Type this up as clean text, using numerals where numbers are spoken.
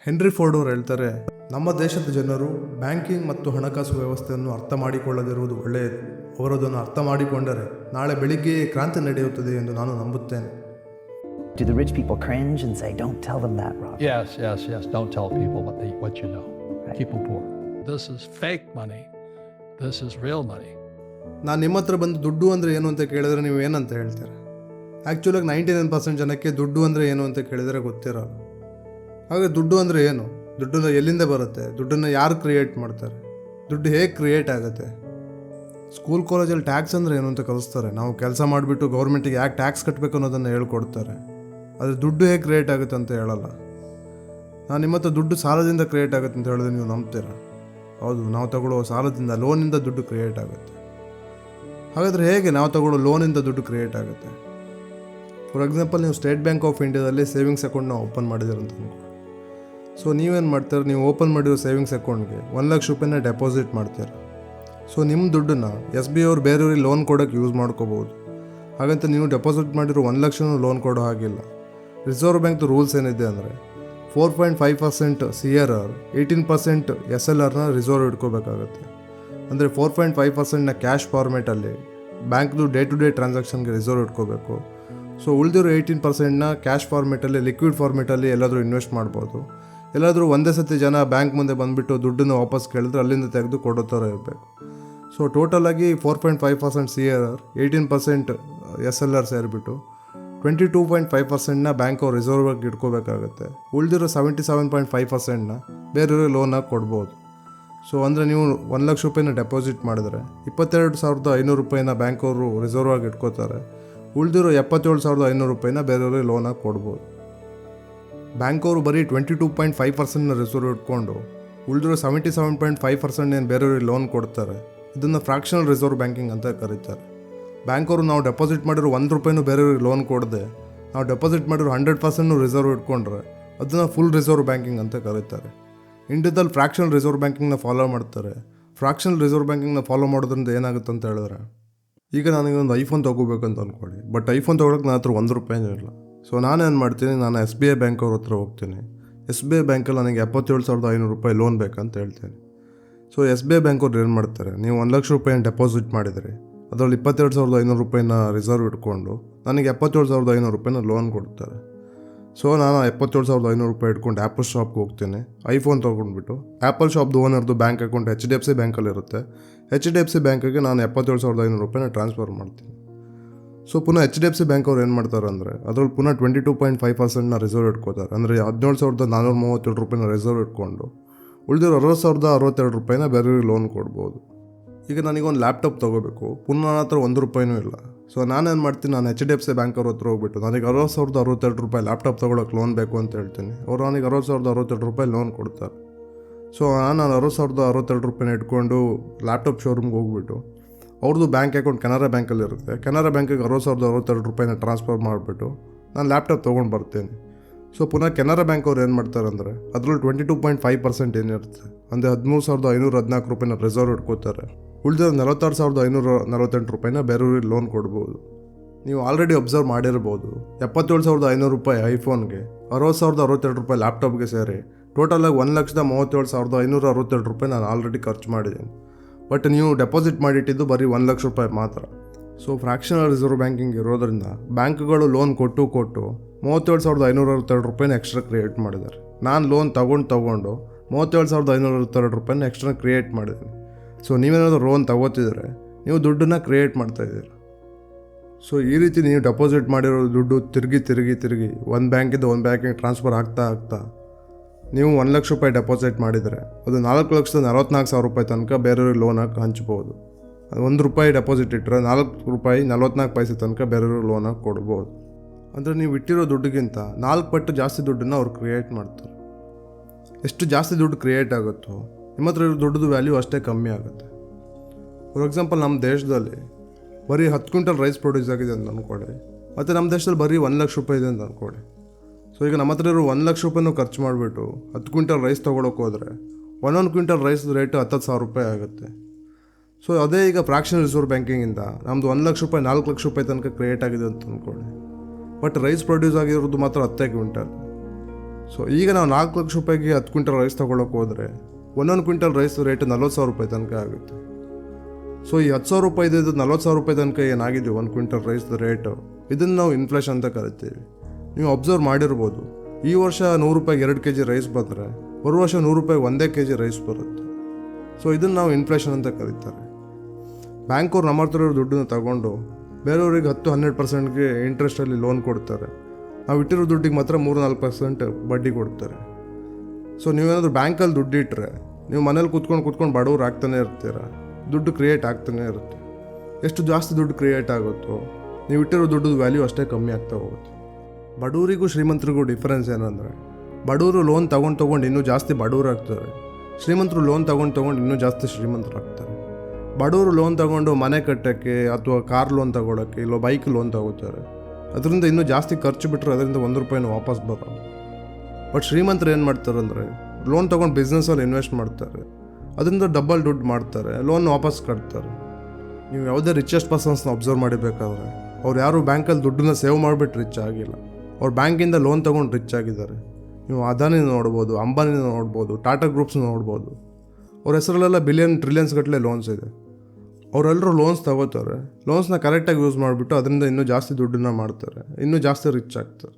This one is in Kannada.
ಹೆನ್ರಿ ಫೋರ್ಡ್ ಅವರು ಹೇಳ್ತಾರೆ, ನಮ್ಮ ದೇಶದ ಜನರು ಬ್ಯಾಂಕಿಂಗ್ ಮತ್ತು ಹಣಕಾಸು ವ್ಯವಸ್ಥೆಯನ್ನು ಅರ್ಥ ಮಾಡಿಕೊಳ್ಳದಿರುವುದು ಒಳ್ಳೆಯದು. ಅವರು ಅದನ್ನು ಅರ್ಥ ಮಾಡಿಕೊಂಡರೆ ನಾಳೆ ಬೆಳಿಗ್ಗೆಯೇ ಕ್ರಾಂತಿ ನಡೆಯುತ್ತದೆ ಎಂದು ನಾನು ನಂಬುತ್ತೇನೆ. Do the rich people cringe and say, don't tell them that, Rob? Yes. Don't tell people what you know. Right. Keep them poor. This is fake money. This is real money. ನಾನು ನಿಮ್ಮ ಹತ್ರ ಬಂದು ದುಡ್ಡು ಅಂದರೆ ಏನು ಅಂತ ಕೇಳಿದ್ರೆ ನೀವು ಏನಂತ ಹೇಳ್ತೀರಾ? ಆ್ಯಕ್ಚುಲಾಗಿ 99% ಜನಕ್ಕೆ ದುಡ್ಡು ಅಂದರೆ ಏನು ಅಂತ ಕೇಳಿದರೆ ಗೊತ್ತಿರಲ್ಲ. ಹಾಗೆ ದುಡ್ಡು ಅಂದರೆ ಏನು? ದುಡ್ಡನ್ನು ಎಲ್ಲಿಂದ ಬರುತ್ತೆ? ದುಡ್ಡನ್ನು ಯಾರು ಕ್ರಿಯೇಟ್ ಮಾಡ್ತಾರೆ? ದುಡ್ಡು ಹೇಗೆ ಕ್ರಿಯೇಟ್ ಆಗುತ್ತೆ? ಸ್ಕೂಲ್ ಕಾಲೇಜಲ್ಲಿ ಟ್ಯಾಕ್ಸ್ ಅಂದರೆ ಏನು ಅಂತ ಕಲಿಸ್ತಾರೆ. ನಾವು ಕೆಲಸ ಮಾಡಿಬಿಟ್ಟು ಗೌರ್ಮೆಂಟಿಗೆ ಯಾಕೆ ಟ್ಯಾಕ್ಸ್ ಕಟ್ಟಬೇಕು ಅನ್ನೋದನ್ನು ಹೇಳ್ಕೊಡ್ತಾರೆ. ಆದರೆ ದುಡ್ಡು ಹೇಗೆ ಕ್ರಿಯೇಟ್ ಆಗುತ್ತೆ ಅಂತ ಹೇಳಲ್ಲ. ನಾನು ನಿಮ್ಮ ಹತ್ರ ದುಡ್ಡು ಸಾಲದಿಂದ ಕ್ರಿಯೇಟ್ ಆಗುತ್ತೆ ಅಂತ ಹೇಳಿದ್ರೆ ನೀವು ನಂಬ್ತೀರಾ? ಹೌದು, ನಾವು ತಗೊಳ್ಳೋ ಸಾಲದಿಂದ, ಲೋನಿಂದ ದುಡ್ಡು ಕ್ರಿಯೇಟ್ ಆಗುತ್ತೆ. ಹಾಗಾದರೆ ಹೇಗೆ ನಾವು ತಗೊಳ್ಳೋ ಲೋನಿಂದ ದುಡ್ಡು ಕ್ರಿಯೇಟ್ ಆಗುತ್ತೆ? ಫಾರ್ ಎಕ್ಸಾಂಪಲ್, ನೀವು ಸ್ಟೇಟ್ ಬ್ಯಾಂಕ್ ಆಫ್ ಇಂಡಿಯಾದಲ್ಲಿ ಸೇವಿಂಗ್ಸ್ ಅಕೌಂಟ್ನ ಓಪನ್ ಮಾಡಿದ್ದೀರ ಅಂತ ಅನ್ಕೊಳ್ಳಿ. ಸೊ ನೀವೇನು ಮಾಡ್ತಾರೆ, ನೀವು ಓಪನ್ ಮಾಡಿರೋ ಸೇವಿಂಗ್ಸ್ ಅಕೌಂಟ್ಗೆ 1 ಲಕ್ಷ ರೂಪಾಯಿನ ಡೆಪಾಸಿಟ್ ಮಾಡ್ತೀರಾ. ಸೊ ನಿಮ್ಮ ದುಡ್ಡನ್ನು SBI ಅವರು ಬೇರೆಯವ್ರಿಗೆ ಲೋನ್ ಕೊಡೋಕ್ಕೆ ಯೂಸ್ ಮಾಡ್ಕೋಬೋದು. ಹಾಗಂತ ನೀವು ಡೆಪಾಸಿಟ್ ಮಾಡಿರೋ 1 ಲಕ್ಷನೂ ಲೋನ್ ಕೊಡೋ ಹಾಗಿಲ್ಲ. ರಿಸರ್ವ್ ಬ್ಯಾಂಕ್ದು ರೂಲ್ಸ್ ಏನಿದೆ ಅಂದರೆ 4.5% CRR, 18% SLRನ ರಿಸರ್ವ್ ಇಟ್ಕೋಬೇಕಾಗತ್ತೆ. ಅಂದರೆ 4.5%ನ ಕ್ಯಾಶ್ ಫಾರ್ಮೇಟಲ್ಲಿ ಬ್ಯಾಂಕ್ದು ಡೇ ಟು ಡೇ ಟ್ರಾನ್ಸಾಕ್ಷನ್ಗೆ ರಿಸರ್ವ್ ಇಟ್ಕೋಬೇಕು. ಸೊ ಉಳಿದಿರೋ 18%ನ ಕ್ಯಾಶ್ ಫಾರ್ಮೇಟಲ್ಲಿ, ಲಿಕ್ವಿಡ್ ಫಾರ್ಮೇಟಲ್ಲಿ ಎಲ್ಲಾದರೂ ಇನ್ವೆಸ್ಟ್ ಮಾಡ್ಬೋದು. ಎಲ್ಲಾದರೂ ಒಂದೇ ಸತಿ ಜನ ಬ್ಯಾಂಕ್ ಮುಂದೆ ಬಂದುಬಿಟ್ಟು ದುಡ್ಡನ್ನು ವಾಪಸ್ ಕೇಳಿದ್ರೆ ಅಲ್ಲಿಂದ ತೆಗೆದು ಕೊಡೋ ಥರ ಇರಬೇಕು. ಸೊ ಟೋಟಲಾಗಿ 4.5% CRR, 18% SLR ಸೇರಿಬಿಟ್ಟು 22.5%ನ ಬ್ಯಾಂಕ್ ಅವ್ರು ರಿಸರ್ವಾಗಿ ಇಟ್ಕೋಬೇಕಾಗತ್ತೆ. ಉಳಿದಿರೋ 77.5%ನ ಬೇರೆಯವ್ರಿಗೆ ಲೋನಾಗಿ ಕೊಡ್ಬೋದು. ಸೊ ಅಂದರೆ ನೀವು 1 ಲಕ್ಷ ರೂಪಾಯಿನ ಡೆಪಾಸಿಟ್ ಮಾಡಿದ್ರೆ 22,500 ರೂಪಾಯಿನ ಬ್ಯಾಂಕ್ ಅವರು ರಿಸರ್ವ್ ಆಗಿ ಇಟ್ಕೋತಾರೆ. ಉಳಿದಿರೋ 77,500 ರೂಪಾಯಿನ ಬೇರೆಯವ್ರಿಗೆ ಲೋನಾಗಿ ಕೊಡ್ಬೋದು. ಬ್ಯಾಂಕ್ ಅವರು ಬರೀ 22.5%ನ ರಿಸರ್ವ್ ಇಟ್ಕೊಂಡು ಉಳಿದಿರೋ 77.5% ಏನು ಬೇರೆಯವ್ರಿಗೆ ಲೋನ್ ಕೊಡ್ತಾರೆ. ಇದನ್ನು ಫ್ರಾಕ್ಷನಲ್ ರಿಸರ್ವ್ ಬ್ಯಾಂಕಿಂಗ್ ಅಂತ ಕರೀತಾರೆ. ಬ್ಯಾಂಕ್ ಅವರು ನಾವು ಡೆಪಾಸಿಟ್ ಮಾಡಿರೋ 1 ರೂಪಾಯಿನೂ ಬೇರೆಯವ್ರಿಗೆ ಲೋನ್ ಕೊಡದೆ ನಾವು ಡೆಪಾಸಿಟ್ ಮಾಡಿರೋ 100% ರಿಸರ್ವ್ ಇಟ್ಕೊಂಡ್ರೆ ಅದನ್ನು ಫುಲ್ ರಿಸರ್ವ್ ಬ್ಯಾಂಕಿಂಗ್ ಅಂತ ಕರೀತಾರೆ. ಇಂಡಿಯಾದಲ್ಲಿ ಫ್ರಾಕ್ಷನಲ್ ರಿಸರ್ವ್ ಬ್ಯಾಂಕಿಂಗ್ನ ಫಾಲೋ ಮಾಡ್ತಾರೆ. ಫ್ರಾಕ್ಷನಲ್ ರಿಸರ್ವ್ ಬ್ಯಾಂಕಿಂಗ್ನ ಫಾಲೋ ಮಾಡೋದ್ರಿಂದ ಏನಾಗುತ್ತೆ ಅಂತ ಹೇಳಿದ್ರೆ, ಈಗ ನನಗೆ ಒಂದು ಐಫೋನ್ ತೊಗೋಬೇಕಂತ ಅಂದ್ಕೊಳ್ಳಿ. ಬಟ್ ಐಫೋನ್ ತೊಗೊಳಕ್ಕೆ ನನ್ನ ಹತ್ರ 1 ರೂಪಾಯಿನೂ ಇಲ್ಲ. ಸೊ ನಾನೇನು ಮಾಡ್ತೀನಿ, ನಾನು SBI ಬ್ಯಾಂಕ್ ಅವ್ರ ಹತ್ರ ಹೋಗ್ತೀನಿ. SBI ಬ್ಯಾಂಕಲ್ಲಿ ನನಗೆ 77,500 ರೂಪಾಯಿ ಲೋನ್ ಬೇಕಂತ ಹೇಳ್ತೀನಿ. ಸೊ SBI ಬ್ಯಾಂಕ್ ಅವ್ರು ಏನು ಮಾಡ್ತಾರೆ, ನೀವು 1 ಲಕ್ಷ ರೂಪಾಯಿನ ಡೆಪಾಸಿಟ್ ಮಾಡಿದರೆ ಅದರಲ್ಲಿ 22,500 ರೂಪಾಯಿನ ರಿಸರ್ವ್ ಇಟ್ಕೊಂಡು ನನಗೆ 77,500 ರೂಪಾಯಿನ ಲೋನ್ ಕೊಡ್ತಾರೆ. ಸೊ ನಾನು 77,500 ರೂಪಾಯಿ ಇಟ್ಕೊಂಡು ಆ್ಯಪಲ್ ಶಾಪ್ಗೆ ಹೋಗ್ತೀನಿ. ಐಫೋನ್ ತೊಗೊಂಡ್ಬಿಟ್ಟು ಆ್ಯಪಲ್ ಶಾಪ್ದು ಓನರ್ದು ಬ್ಯಾಂಕ್ ಅಕೌಂಟ್ HDFC ಬ್ಯಾಂಕಲ್ಲಿರುತ್ತೆ. HDFC ಬ್ಯಾಂಕಿಗೆ ನಾನು 77,500 ರೂಪಾಯಿನ ಟ್ರಾನ್ಸ್ಫರ್ ಮಾಡ್ತೀನಿ. ಸೊ ಪುನಃ HDFC ಬ್ಯಾಂಕ್ ಅವ್ರು ಏನು ಮಾಡ್ತಾರೆ ಅಂದರೆ ಅದ್ರಲ್ಲಿ ಪುನಃ 22.5%ನ ರಿಸರ್ವ್ ಇಟ್ಕೋತಾರೆ. ಅಂದರೆ 17,437 ರೂಪಾಯಿನ ರಿಸರ್ವ್ ಇಟ್ಕೊಂಡು ಉಳಿದಿರೋ 60,062 ರೂಪಾಯಿನ ಬೇರೆಯವ್ರಿಗೆ ಲೋನ್ ಕೊಡ್ಬೋದು. ಈಗ ನನಗೊಂದು ಲ್ಯಾಪ್ಟಾಪ್ ತೊಗೋಬೇಕು, ಪುನಃ ನನ್ನ ಹತ್ರ 1 ರೂಪಾಯಿನೂ ಇಲ್ಲ. ಸೊ ನಾನೇನು ಮಾಡ್ತೀನಿ, ನಾನು HDFC ಬ್ಯಾಂಕ್ ಅವ್ರ ಹತ್ರ ಹೋಗ್ಬಿಟ್ಟು ನನಗೆ 60,062 ರೂಪಾಯಿ ಲ್ಯಾಪ್ಟಾಪ್ ತೊಗೊಳಕ್ಕೆ ಲೋನ್ ಬೇಕು ಅಂತ ಹೇಳ್ತೀನಿ. ಅವರು ನನಗೆ 60,062 ರೂಪಾಯಿ ಲೋನ್ ಕೊಡ್ತಾರೆ. ಸೊ ನಾನು 60,062 ರೂಪಾಯಿನ ಇಟ್ಕೊಂಡು ಲ್ಯಾಪ್ಟಾಪ್ ಶೋರೂಮ್ಗೆ ಹೋಗ್ಬಿಟ್ಟು ಅವ್ರದ್ದು ಬ್ಯಾಂಕ್ ಅಕೌಂಟ್ ಕೆನರಾ ಬ್ಯಾಂಕಲ್ಲಿ ಇರುತ್ತೆ. ಕೆನರಾ ಬ್ಯಾಂಕಿಗೆ 60,062 ರೂಪಾಯಿನ ಟ್ರಾನ್ಸ್ಫರ್ ಮಾಡಿಬಿಟ್ಟು ನಾನು ಲ್ಯಾಪ್ಟಾಪ್ ತೊಗೊಂಡು ಬರ್ತೀನಿ. ಸೊ ಪುನಃ ಕೆನರಾ ಬ್ಯಾಂಕ್ ಅವ್ರು ಏನು ಮಾಡ್ತಾರೆ ಅಂದರೆ ಅದರಲ್ಲಿ 22.5% ಏನಿರುತ್ತೆ, ಅಂದರೆ 13,514 ರೂಪಾಯಿನ ರಿಸರ್ವ್ ಇಟ್ಕೋತಾರೆ. ಉಳಿದಿರೋ 46,548 ರೂಪಾಯಿನ ಬೇರೆಯವ್ರಿಗೆ ಲೋನ್ ಕೊಡ್ಬೋದು. ನೀವು ಆಲ್ರೆಡಿ ಅಬ್ಸರ್ವ್ ಮಾಡಿರ್ಬೋದು, 77,500 ರೂಪಾಯಿ ಐಫೋನ್ಗೆ, 60,062 ರೂಪಾಯಿ ಲ್ಯಾಪ್ಟಾಪ್ಗೆ ಸೇರಿ ಟೋಟಲಾಗಿ 1,37,562 ರೂಪಾಯಿ ನಾನು ಆಲ್ರೆಡಿ ಖರ್ಚು ಮಾಡಿದ್ದೀನಿ. ಬಟ್ ನೀವು ಡೆಪಾಸಿಟ್ ಮಾಡಿಟ್ಟಿದ್ದು ಬರೀ 1 ಲಕ್ಷ ರೂಪಾಯಿ ಮಾತ್ರ. ಸೊ ಫ್ರಾಕ್ಷನಲ್ ರಿಸರ್ವ್ ಬ್ಯಾಂಕಿಂಗ್ ಇರೋದರಿಂದ ಬ್ಯಾಂಕ್ಗಳು ಲೋನ್ ಕೊಟ್ಟು 37,562 ರೂಪಾಯಿನ ಎಕ್ಸ್ಟ್ರಾ ಕ್ರಿಯೇಟ್ ಮಾಡಿದ್ದಾರೆ. ನಾನು ಲೋನ್ ತೊಗೊಂಡು 37,562 ರೂಪಾಯಿನ ಎಕ್ಸ್ಟ್ರಾ ಕ್ರಿಯೇಟ್ ಮಾಡಿದ್ದೀನಿ. ಸೊ ನೀವೇನಾದರೂ ಲೋನ್ ತಗೋತಿದ್ರೆ ನೀವು ದುಡ್ಡನ್ನು ಕ್ರಿಯೇಟ್ ಮಾಡ್ತಾಯಿದ್ದೀರ. ಸೊ ಈ ರೀತಿ ನೀವು ಡೆಪಾಸಿಟ್ ಮಾಡಿರೋ ದುಡ್ಡು ತಿರುಗಿ ಒಂದು ಬ್ಯಾಂಕಿಂದ ಒಂದು ಬ್ಯಾಂಕಿಗೆ ಟ್ರಾನ್ಸ್ಫರ್ ಆಗ್ತಾ ನೀವು 1 ಲಕ್ಷ ರೂಪಾಯಿ ಡೆಪಾಸಿಟ್ ಮಾಡಿದರೆ ಅದು 4,44,000 ರೂಪಾಯಿ ತನಕ ಬೇರೆಯವ್ರಿಗೆ ಲೋನಾಗಿ ಹಂಚ್ಬೋದು. 1 ರೂಪಾಯಿ ಡೆಪಾಸಿಟ್ ಇಟ್ಟರೆ 4 ರೂಪಾಯಿ 44 ಪೈಸೆ ತನಕ ಬೇರೆಯವ್ರಿಗೆ ಲೋನಾಗಿ ಕೊಡ್ಬೋದು. ಅಂದರೆ ನೀವು ಇಟ್ಟಿರೋ ದುಡ್ಡಿಗಿಂತ 4 ಪಟ್ಟು ಜಾಸ್ತಿ ದುಡ್ಡನ್ನು ಅವ್ರು ಕ್ರಿಯೇಟ್ ಮಾಡ್ತಾರೆ. ಎಷ್ಟು ಜಾಸ್ತಿ ದುಡ್ಡು ಕ್ರಿಯೇಟ್ ಆಗುತ್ತೋ ನಿಮ್ಮ ಹತ್ರ ಇರೋ ದುಡ್ಡದು ವ್ಯಾಲ್ಯೂ ಅಷ್ಟೇ ಕಮ್ಮಿ ಆಗುತ್ತೆ. ಫಾರ್ ಎಕ್ಸಾಂಪಲ್, ನಮ್ಮ ದೇಶದಲ್ಲಿ ಬರೀ 10 ಕ್ವಿಂಟಲ್ ರೈಸ್ ಪ್ರೊಡ್ಯೂಸ್ ಆಗಿದೆ ಅಂತ ಅಂದ್ಕೊಳ್ಳಿ, ಮತ್ತು ನಮ್ಮ ದೇಶದಲ್ಲಿ ಬರೀ 1 ಲಕ್ಷ ರೂಪಾಯಿ ಇದೆ ಅಂತ ಅಂದ್ಕೊಳ್ಳಿ. ಸೊ ಈಗ ನಮ್ಮ ಹತ್ರ ಇರೋ 1 ಲಕ್ಷ ರೂಪಾಯಿನೂ ಖರ್ಚು ಮಾಡಿಬಿಟ್ಟು 10 ಕ್ವಿಂಟಲ್ ರೈಸ್ ತೊಗೊಳಕ್ಕೆ ಹೋದರೆ 1 ಕ್ವಿಂಟಲ್ ರೈಸ್ ರೇಟ್ 10,000 ರೂಪಾಯಿ ಆಗುತ್ತೆ. ಸೊ ಅದೇ ಈಗ ಫ್ರಾಕ್ಷನಲ್ ರಿಸರ್ವ್ ಬ್ಯಾಂಕಿಂಗಿಂದ ನಮ್ಮದು 1 ಲಕ್ಷ ರೂಪಾಯಿ 4 ಲಕ್ಷ ರೂಪಾಯಿ ತನಕ ಕ್ರಿಯೇಟ್ ಆಗಿದೆ ಅಂತ ಅಂದ್ಕೊಳ್ಳಿ. ಬಟ್ ರೈಸ್ ಪ್ರೊಡ್ಯೂಸ್ ಆಗಿರೋದು ಮಾತ್ರ 10 ಕ್ವಿಂಟಲ್. ಸೊ ಈಗ ನಾವು 4 ಲಕ್ಷ ರೂಪಾಯಿಗೆ 10 ಕ್ವಿಂಟಲ್ ರೈಸ್ ತೊಗೊಳಕ್ಕೆ ಹೋದರೆ ಒಂದೊಂದು ಕ್ವಿಂಟಲ್ ರೈಸ್ ರೇಟ್ 40,000 ರೂಪಾಯಿ ತನಕ ಆಗುತ್ತೆ. ಸೊ ಈ 10,000 ರೂಪಾಯಿದು 40,000 ರೂಪಾಯಿ ತನಕ ಏನಾಗಿದೆಯೋ ಒಂದು ಕ್ವಿಂಟಲ್ ರೈಸ್ ರೇಟು, ಇದನ್ನು ನಾವು ಇನ್ಫ್ಲೇಷನ್ ಅಂತ ಕರಿತೀವಿ. ನೀವು ಅಬ್ಸರ್ವ್ ಮಾಡಿರ್ಬೋದು, ಈ ವರ್ಷ 100 ರೂಪಾಯಿಗೆ 2 kg ರೈಸ್ ಬಂದರೆ ಬರುವ ವರ್ಷ 100 ರೂಪಾಯಿಗೆ 1 kg ರೈಸ್ ಬರುತ್ತೆ. ಸೊ ಇದನ್ನು ನಾವು ಇನ್ಫ್ಲೇಷನ್ ಅಂತ ಕರೀತಾರೆ. ಬ್ಯಾಂಕವ್ರು ನಮ್ಮ ಹತ್ರ ಇರೋ ದುಡ್ಡನ್ನು ತಗೊಂಡು ಬೇರೆಯವ್ರಿಗೆ 10-12%ಗೆ ಇಂಟ್ರೆಸ್ಟಲ್ಲಿ ಲೋನ್ ಕೊಡ್ತಾರೆ. ನಾವು ಇಟ್ಟಿರೋ ದುಡ್ಡಿಗೆ ಮಾತ್ರ 3-4% ಬಡ್ಡಿ ಕೊಡ್ತಾರೆ. ಸೊ ನೀವೇನಾದರೂ ಬ್ಯಾಂಕಲ್ಲಿ ದುಡ್ಡು ಇಟ್ಟರೆ ನೀವು ಮನೇಲಿ ಕೂತ್ಕೊಂಡು ಬಡವ್ರು ಆಗ್ತಾನೆ ಇರ್ತೀರ, ದುಡ್ಡು ಕ್ರಿಯೇಟ್ ಆಗ್ತಾನೆ ಇರುತ್ತೆ. ಎಷ್ಟು ಜಾಸ್ತಿ ದುಡ್ಡು ಕ್ರಿಯೇಟ್ ಆಗುತ್ತೋ ನೀವು ಇಟ್ಟಿರೋ ದುಡ್ಡದ ವ್ಯಾಲ್ಯೂ ಅಷ್ಟೇ ಕಮ್ಮಿ ಆಗ್ತಾ ಹೋಗುತ್ತೆ. ಬಡವರಿಗೂ ಶ್ರೀಮಂತರಿಗೂ ಡಿಫ್ರೆನ್ಸ್ ಏನಂದರೆ, ಬಡವರು ಲೋನ್ ತೊಗೊಂಡು ಇನ್ನೂ ಜಾಸ್ತಿ ಬಡವರಾಗ್ತಾರೆ, ಶ್ರೀಮಂತರು ಲೋನ್ ತೊಗೊಂಡು ಇನ್ನೂ ಜಾಸ್ತಿ ಶ್ರೀಮಂತರಾಗ್ತಾರೆ. ಬಡವರು ಲೋನ್ ತೊಗೊಂಡು ಮನೆ ಕಟ್ಟೋಕ್ಕೆ ಅಥವಾ ಕಾರ್ ಲೋನ್ ತೊಗೊಳಕ್ಕೆ ಇಲ್ಲ ಬೈಕ್ ಲೋನ್ ತೊಗೋತಾರೆ, ಅದರಿಂದ ಇನ್ನೂ ಜಾಸ್ತಿ ಖರ್ಚು ಬಿಟ್ಟರೆ ಅದರಿಂದ 1 ರೂಪಾಯಿನೂ ವಾಪಸ್ ಬರೋಲ್ಲ. ಬಟ್ ಶ್ರೀಮಂತರು ಏನು ಮಾಡ್ತಾರೆ ಅಂದರೆ, ಲೋನ್ ತೊಗೊಂಡು ಬಿಸ್ನೆಸ್ಸಲ್ಲಿ ಇನ್ವೆಸ್ಟ್ ಮಾಡ್ತಾರೆ, ಅದರಿಂದ ಡಬಲ್ ದುಡ್ಡು ಮಾಡ್ತಾರೆ, ಲೋನ್ ವಾಪಸ್ ಕಟ್ತಾರೆ. ನೀವು ಯಾವುದೇ ರಿಚೆಸ್ಟ್ ಪರ್ಸನ್ಸ್ನ ಅಬ್ಸರ್ವ್ ಮಾಡಿಬೇಕಾದ್ರೆ ಅವ್ರು ಯಾರು ಬ್ಯಾಂಕಲ್ಲಿ ದುಡ್ಡನ್ನ ಸೇವ್ ಮಾಡಿಬಿಟ್ಟು ರಿಚ್ ಆಗಿಲ್ಲ, ಅವ್ರು ಬ್ಯಾಂಕಿಂದ ಲೋನ್ ತೊಗೊಂಡು ರಿಚ್ ಆಗಿದ್ದಾರೆ. ನೀವು ಅದಾನಿನ ನೋಡ್ಬೋದು, ಅಂಬಾನಿನ ನೋಡ್ಬೋದು, ಟಾಟಾ ಗ್ರೂಪ್ಸ್ನ ನೋಡ್ಬೋದು. ಅವ್ರ ಹೆಸರಲ್ಲೆಲ್ಲ ಬಿಲಿಯನ್ ಟ್ರಿಲಿಯನ್ಸ್ ಗಟ್ಟಲೆ ಲೋನ್ಸ್ ಇದೆ. ಅವರೆಲ್ಲರೂ ಲೋನ್ಸ್ ತಗೋತಾರೆ, ಲೋನ್ಸ್ನ ಕರೆಕ್ಟಾಗಿ ಯೂಸ್ ಮಾಡಿಬಿಟ್ಟು ಅದರಿಂದ ಇನ್ನೂ ಜಾಸ್ತಿ ದುಡ್ಡನ್ನ ಮಾಡ್ತಾರೆ, ಇನ್ನೂ ಜಾಸ್ತಿ ರಿಚ್ ಆಗ್ತಾರೆ.